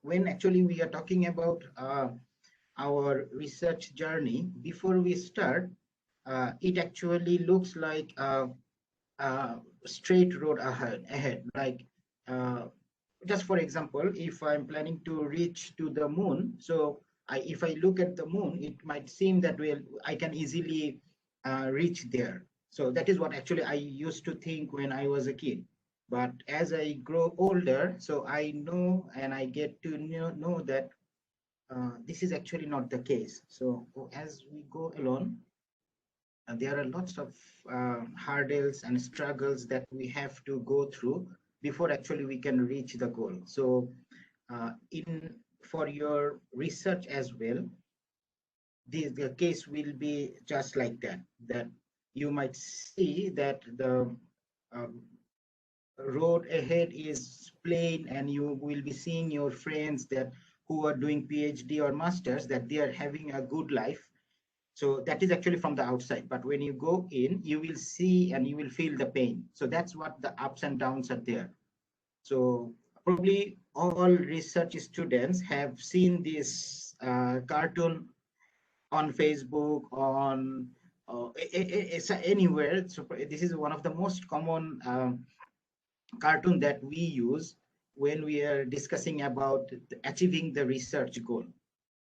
when actually we are talking about our research journey, before we start, it actually looks like a straight road ahead. Like, just for example, if I'm planning to reach to the moon, so if I look at the moon, it might seem that, well, I can easily reach there. So that is what actually I used to think when I was a kid. But as I grow older, so I know and I get to know that this is actually not the case. So as we go along, there are lots of hurdles and struggles that we have to go through before actually we can reach the goal. So in for your research as well, the case will be just like that, that you might see that the um, road ahead is plain, and you will be seeing your friends that who are doing PhD or masters, that they are having a good life. So that is actually from the outside, but when you go in, you will see and you will feel the pain. So that's what the ups and downs are there. So probably all research students have seen this cartoon on Facebook, on it's anywhere. So this is one of the most common cartoon that we use when we are discussing about achieving the research goal.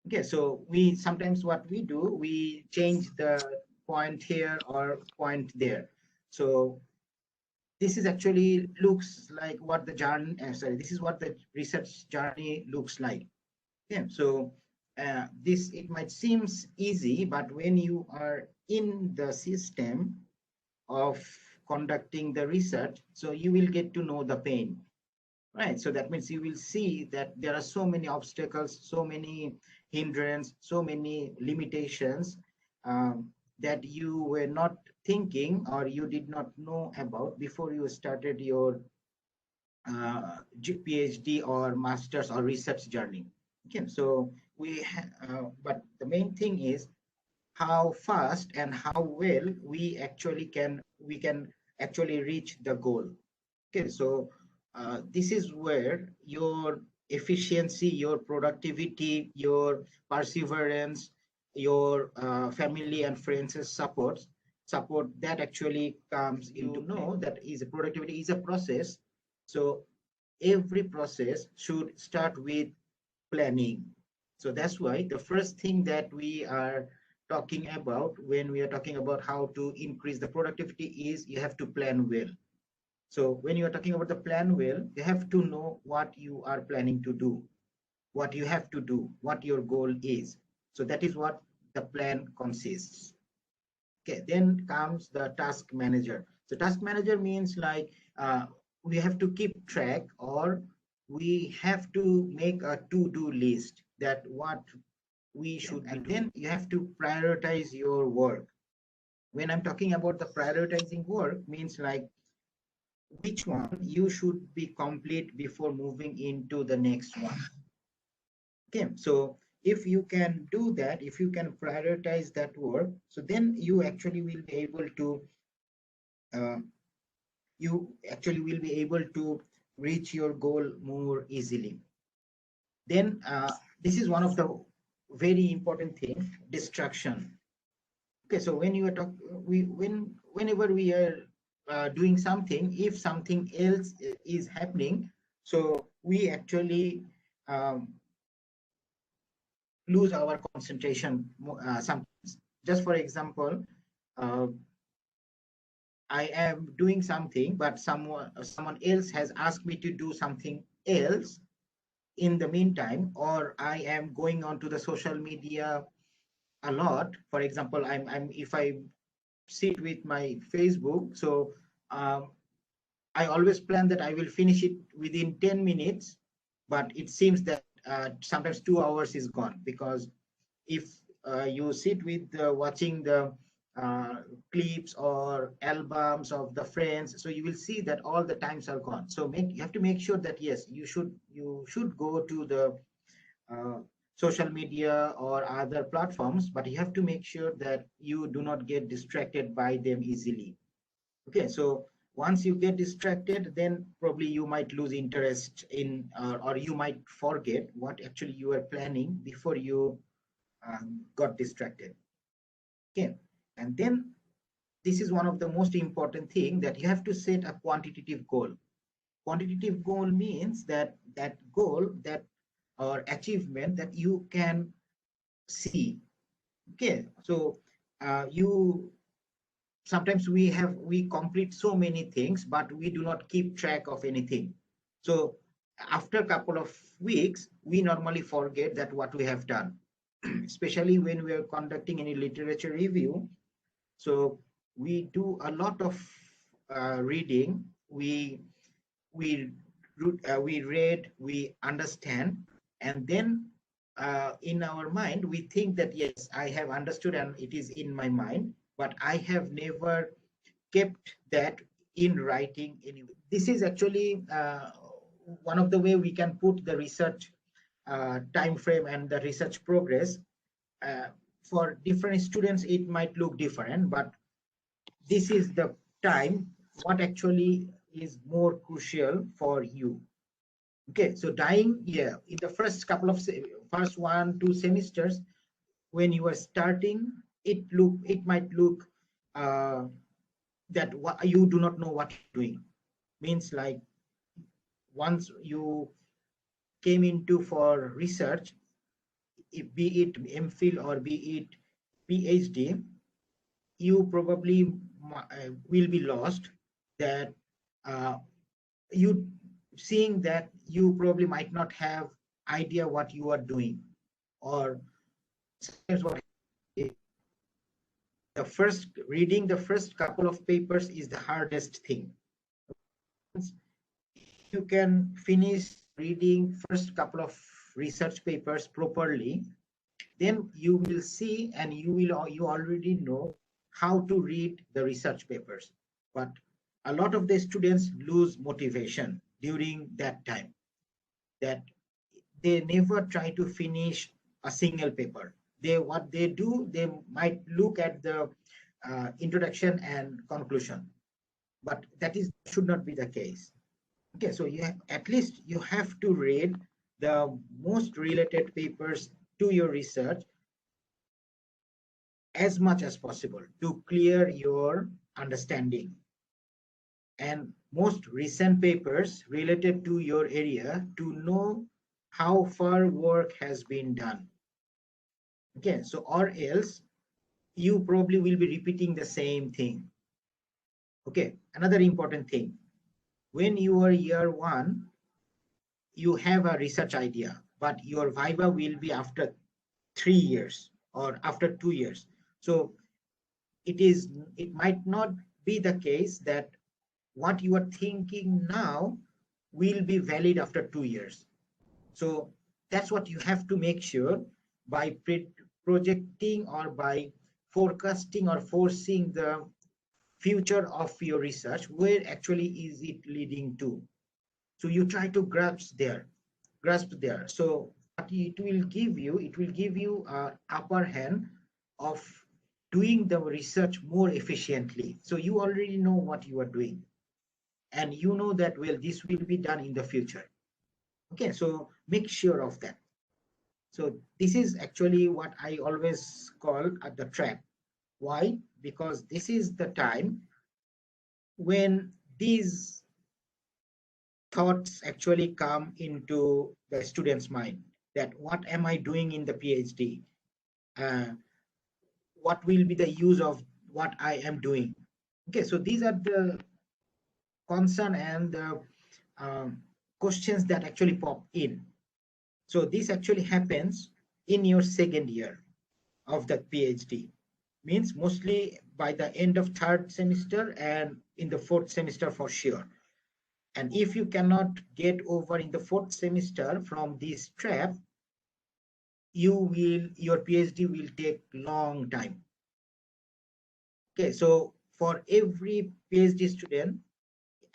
Okay, so we sometimes what we do, we change the point here or point there. So this is actually looks like what the journey, sorry, this is what the research journey looks like. Yeah, so this, it might seems easy, but when you are in the system of conducting the research, so you will get to know the pain, right? So that means you will see that there are so many obstacles, so many hindrances, so many limitations that you were not thinking or you did not know about before you started your PhD or master's or research journey. Okay, so but the main thing is how fast and how well we can actually reach the goal. Okay, so this is where your efficiency, your productivity, your perseverance, your family and friends support that actually comes into know that is productivity is a process. So every process should start with planning. So that's why the first thing that we are talking about when we are talking about how to increase the productivity is you have to plan well. So when you are talking about the plan well, you have to know what you are planning to do, what you have to do, what your goal is. So that is what the plan consists. Okay, then comes the task manager. So task manager means like we have to keep track, or we have to make a to-do list that what we should, and then you have to prioritize your work. When I'm talking about the prioritizing work means like which one you should be complete before moving into the next one. Okay, so if you can do that, if you can prioritize that work, so then you actually will be able to uh, reach your goal more easily. Then this is one of the very important things, distraction. Okay, so when you are talking, whenever we are doing something, if something else is happening, so we actually um, lose our concentration sometimes. Just for example, uh, I am doing something, but someone else has asked me to do something else in the meantime, or I am going on to the social media a lot. For example, I'm if I sit with my Facebook, so um, I always plan that I will finish it within 10 minutes, but it seems that sometimes 2 hours is gone, because if you sit with watching the uh, clips or albums of the friends, so you will see that all the times are gone. So you have to make sure that yes, you should go to the uh, social media or other platforms, but you have to make sure that you do not get distracted by them easily. Okay, so once you get distracted, then probably you might lose interest in, or you might forget what actually you were planning before you got distracted. Okay, and then this is one of the most important thing, that you have to set a quantitative goal. Quantitative goal means that that goal, that or achievement that you can see. Okay, so you sometimes we complete so many things, but we do not keep track of anything. So after a couple of weeks, we normally forget that what we have done, especially when we are conducting any literature review. So we do a lot of reading. We we read, we understand, and then in our mind we think that yes, I have understood and it is in my mind, but I have never kept that in writing anyway. This is actually one of the way we can put the research time frame and the research progress. For different students it might look different, but this is the time what actually is more crucial for you. Okay, so dying, yeah, in the first couple of first 1-2 semesters, when you are starting, it might look that what you do not know what you're doing. Means like once you came into for research, be it MPhil or be it PhD, you probably will be lost. That you seeing that you probably might not have idea what you are doing, or sometimes what the first reading the first couple of papers is the hardest thing. You can finish reading first couple of research papers properly, then you will see and you already know how to read the research papers. But a lot of the students lose motivation during that time, that they never try to finish a single paper. What they do, they might look at the introduction and conclusion, but that is should not be the case. Okay, so at least you have to read the most related papers to your research as much as possible to clear your understanding, and most recent papers related to your area to know how far work has been done. Okay, so or else you probably will be repeating the same thing. Okay, another important thing, when you are year one, you have a research idea, but your viva will be after 3 years or after 2 years. So it might not be the case that what you are thinking now will be valid after 2 years. So that's what you have to make sure by projecting or by forecasting or foreseeing the future of your research, where actually is it leading to. So you try to grasp there. So what it will give you an upper hand of doing the research more efficiently. So you already know what you are doing, and you know that, well, this will be done in the future. Okay, so make sure of that. So this is actually what I always call the trap. Why? Because this is the time when these thoughts actually come into the student's mind, that what am I doing in the PhD? What will be the use of what I am doing? Okay, so these are the concern and the questions that actually pop in. So this actually happens in your second year of the PhD, means mostly by the end of third semester and in the fourth semester for sure. And if you cannot get over in the fourth semester from this trap, your PhD will take long time. Okay, so for every PhD student,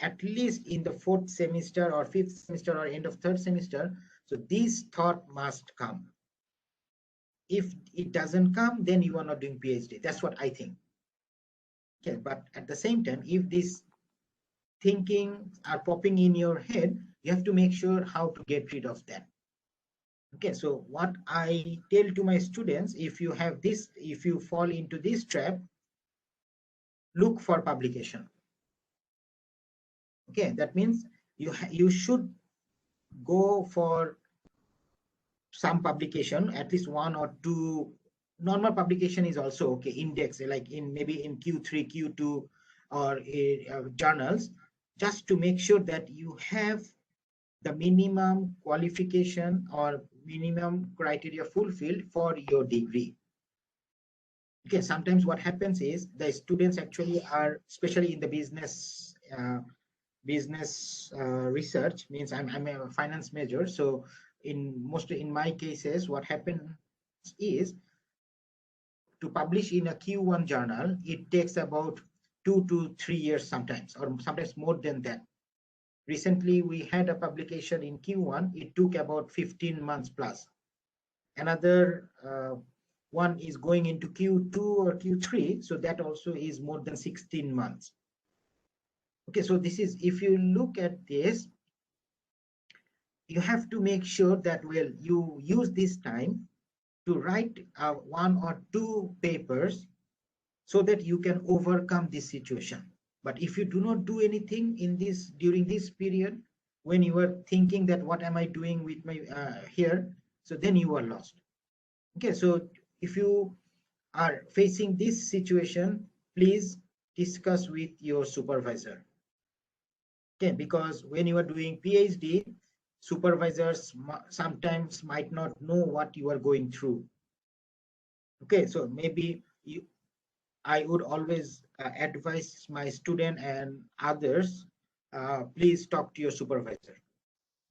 at least in the fourth semester or fifth semester or end of third semester, so this thought must come. If it doesn't come, then you are not doing PhD. That's what I think. Okay, but at the same time, if this thinking are popping in your head, you have to make sure how to get rid of that. Okay, so what I tell to my students, if you have this, if you fall into this trap, look for publication. Okay, that means you should go for some publication, at least one or two. Normal publication is also okay, index, like in maybe in Q3, Q2, or journals, just to make sure that you have the minimum qualification or minimum criteria fulfilled for your degree. Okay, sometimes what happens is the students actually are, especially in the business research, means I'm a finance major, so in my cases what happens is, to publish in a Q1 journal, it takes about 2 to 3 years sometimes, or sometimes more than that. Recently we had a publication in Q1, it took about 15 months plus. Another one is going into Q2 or Q3, so that also is more than 16 months. Okay, so this is, if you look at this, you have to make sure that, well, you use this time to write one or two papers so that you can overcome this situation. But if you do not do anything in this during this period, when you are thinking that what am I doing with my here, so then you are lost. Okay, so if you are facing this situation, please discuss with your supervisor. Okay, because when you are doing PhD, supervisors sometimes might not know what you are going through. Okay, so maybe I would always advise my student and others, please talk to your supervisor.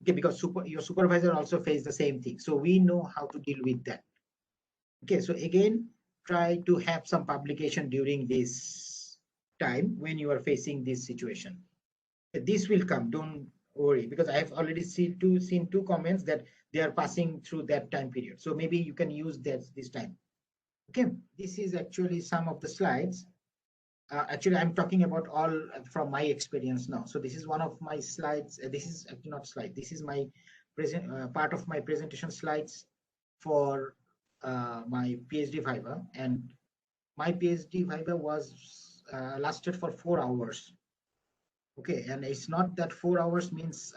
Okay, because your supervisor also face the same thing. So we know how to deal with that. Okay, so again, try to have some publication during this time when you are facing this situation. This will come, don't worry, because I have already seen two comments that they are passing through that time period. So maybe you can use that this time. Okay, this is actually some of the slides. Actually, I'm talking about all from my experience now. So this is one of my slides. This is actually not slide. This is my present part of my presentation slides for my PhD Viva, and my PhD Viva was lasted for 4 hours. Okay, and it's not that 4 hours means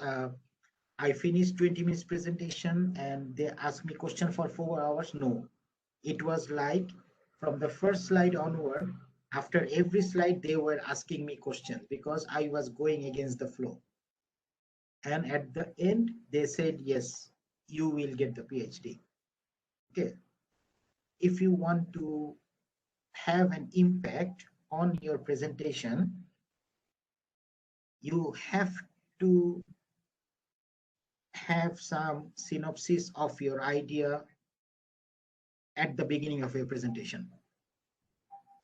I finished 20 minutes presentation and they asked me question for 4 hours. No, it was like from the first slide onward, after every slide, they were asking me questions because I was going against the flow. And at the end, they said, yes, you will get the PhD. Okay. If you want to have an impact on your presentation, you have to have some synopsis of your idea at the beginning of your presentation.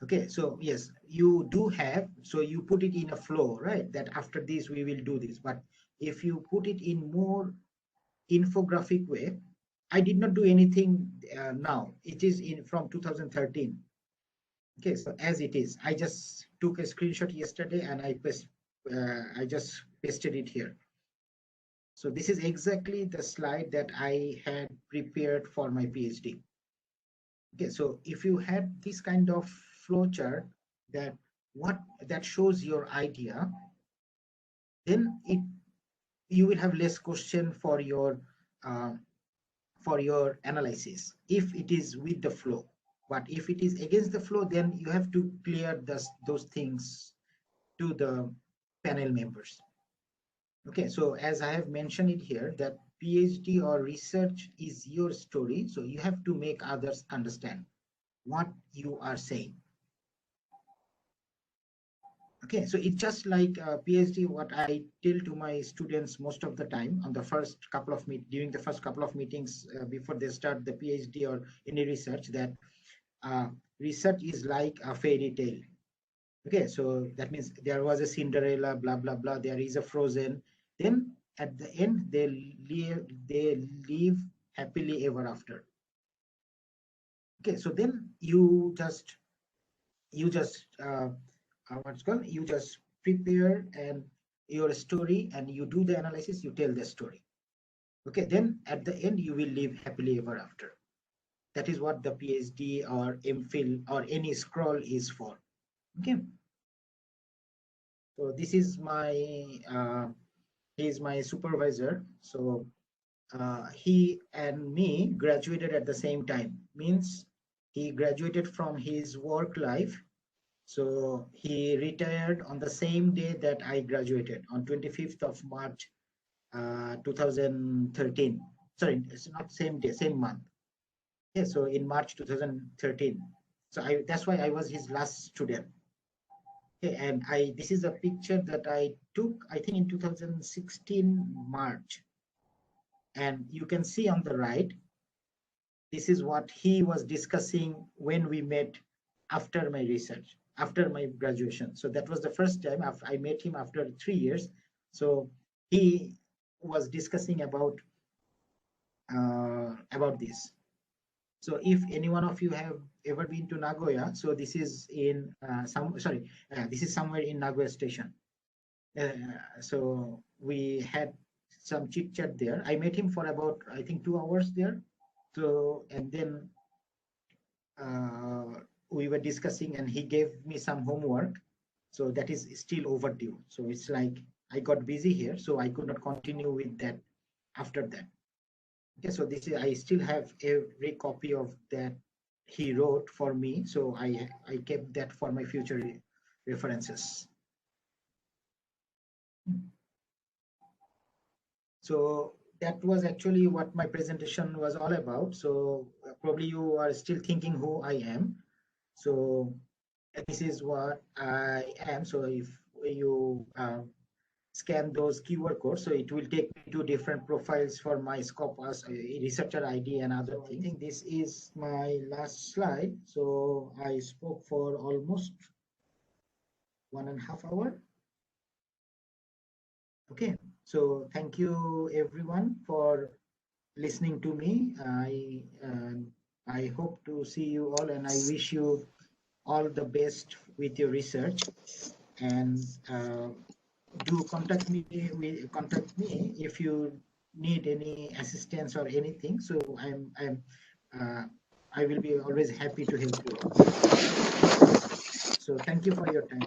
Okay, so yes, you do have, so you put it in a flow, right? That after this, we will do this. But if you put it in more infographic way, I did not do anything now. It is in from 2013. Okay, so as it is, I just took a screenshot yesterday and I just pasted it here. So this is exactly the slide that I had prepared for my PhD. Okay, so if you had this kind of flowchart that shows your idea, then you will have less question for your analysis if it is with the flow. But if it is against the flow, then you have to clear those things to the panel members. Okay, so as I have mentioned it here, that PhD or research is your story, so you have to make others understand what you are saying. Okay, so it's just like PhD, what I tell to my students most of the time on the first couple of during the first couple of meetings before they start the PhD or any research, that research is like a fairy tale. Okay, so that means there was a Cinderella, blah, blah, blah, there is a Frozen. Then at the end, they live happily ever after. Okay, so then you just what's called, you just prepare and your story and you do the analysis, you tell the story. Okay, then at the end you will live happily ever after. That is what the PhD or MPhil or any scroll is for. Okay. So this is my he is my supervisor. So he and me graduated at the same time. Means he graduated from his work life. So he retired on the same day that I graduated, on 25th of March 2013. Sorry, it's not same day, same month. Yeah, so in March 2013. So that's why I was his last student. Okay, and this is a picture that I took, I think in 2016 March. And you can see on the right, this is what he was discussing when we met after my research, after my graduation. So that was the first time I met him after 3 years. So he was discussing about this. So if any one of you have ever been to Nagoya, so this is in this is somewhere in Nagoya station. So we had some chit chat there. I met him for about, I think, 2 hours there. So, and then we were discussing and he gave me some homework. So that is still overdue. So it's like I got busy here, so I could not continue with that after that. Okay, so this is, I still have every copy of that he wrote for me. So I kept that for my future references. So that was actually what my presentation was all about. So probably you are still thinking who I am. So this is what I am. So if you scan those QR codes, so it will take me to different profiles for my Scopus, researcher ID and other things. I think this is my last slide. So I spoke for almost 1.5 hours. Okay, so thank you everyone for listening to me. I hope to see you all, and I wish you all the best with your research. And do contact me if you need any assistance or anything. So I will be always happy to help you all. So thank you for your time.